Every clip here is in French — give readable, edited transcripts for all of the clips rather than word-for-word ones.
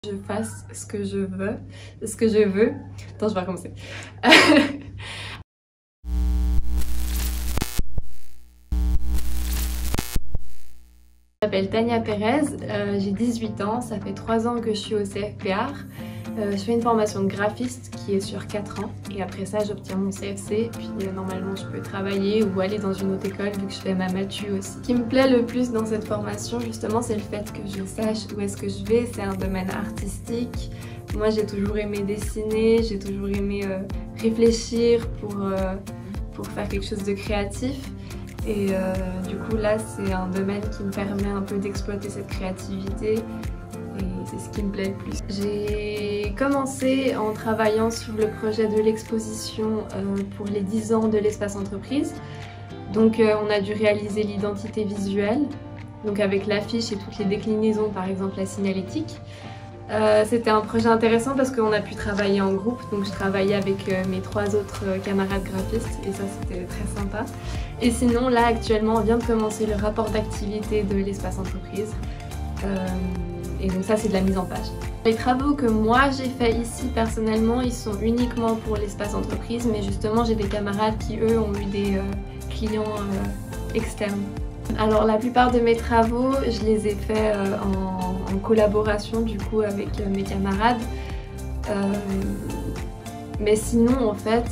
Je fasse ce que je veux. Attends, je vais recommencer. Je m'appelle Tania Pérez, j'ai 18 ans, ça fait 3 ans que je suis au CFP Art. Je fais une formation de graphiste qui est sur 4 ans et après ça j'obtiens mon CFC puis normalement je peux travailler ou aller dans une autre école vu que je fais ma matu aussi. Ce qui me plaît le plus dans cette formation justement c'est le fait que je sache où est-ce que je vais, c'est un domaine artistique. Moi j'ai toujours aimé dessiner, j'ai toujours aimé réfléchir pour faire quelque chose de créatif. Et du coup là c'est un domaine qui me permet un peu d'exploiter cette créativité et c'est ce qui me plaît le plus. J'ai commencé en travaillant sur le projet de l'exposition pour les 10 ans de l'espace entreprise. Donc on a dû réaliser l'identité visuelle, donc avec l'affiche et toutes les déclinaisons, par exemple la signalétique. C'était un projet intéressant parce qu'on a pu travailler en groupe, donc je travaillais avec mes 3 autres camarades graphistes et ça c'était très sympa. Et sinon là actuellement on vient de commencer le rapport d'activité de l'espace entreprise et donc ça c'est de la mise en page. Les travaux que moi j'ai fait ici personnellement ils sont uniquement pour l'espace entreprise, mais justement j'ai des camarades qui eux ont eu des clients externes. Alors la plupart de mes travaux, je les ai faits en collaboration du coup avec mes camarades. Mais sinon en fait,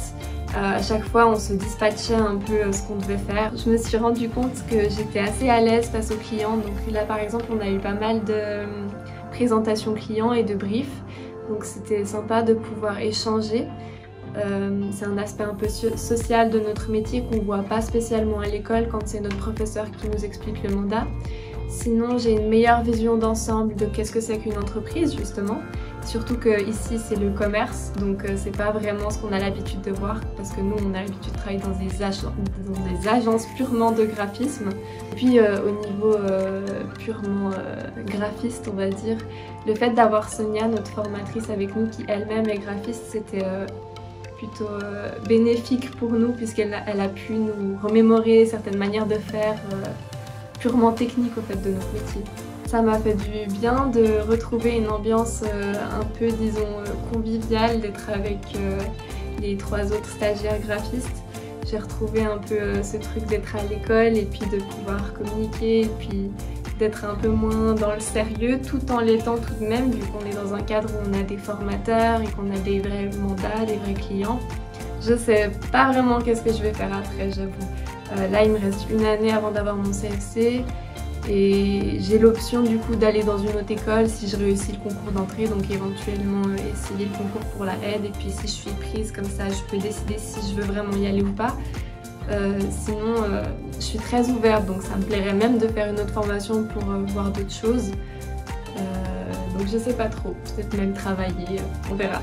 à chaque fois on se dispatchait un peu ce qu'on devait faire. Je me suis rendu compte que j'étais assez à l'aise face aux clients. Donc là par exemple on a eu pas mal de présentations clients et de briefs. Donc c'était sympa de pouvoir échanger. C'est un aspect un peu social de notre métier qu'on ne voit pas spécialement à l'école quand c'est notre professeur qui nous explique le mandat. Sinon j'ai une meilleure vision d'ensemble de qu'est-ce que c'est qu'une entreprise justement. Surtout que ici c'est le commerce, donc c'est pas vraiment ce qu'on a l'habitude de voir parce que nous on a l'habitude de travailler dans des agences purement de graphisme. Et puis au niveau purement graphiste on va dire, le fait d'avoir Sonia, notre formatrice avec nous qui elle-même est graphiste, c'était plutôt bénéfique pour nous puisqu'elle a pu nous remémorer certaines manières de faire purement techniques au fait de notre métier. Ça m'a fait du bien de retrouver une ambiance un peu disons conviviale, d'être avec les 3 autres stagiaires graphistes. J'ai retrouvé un peu ce truc d'être à l'école et puis de pouvoir communiquer et puis d'être un peu moins dans le sérieux tout en l'étant tout de même vu qu'on est dans un cadre où on a des formateurs et qu'on a des vrais mandats, des vrais clients. Je sais pas vraiment qu'est-ce que je vais faire après, j'avoue. Là il me reste une année avant d'avoir mon CFC et j'ai l'option du coup d'aller dans une autre école si je réussis le concours d'entrée, donc éventuellement essayer le concours pour la aide et puis si je suis prise comme ça je peux décider si je veux vraiment y aller ou pas. Sinon je suis très ouverte donc ça me plairait même de faire une autre formation pour voir d'autres choses. Donc je sais pas trop, peut-être même travailler, on verra.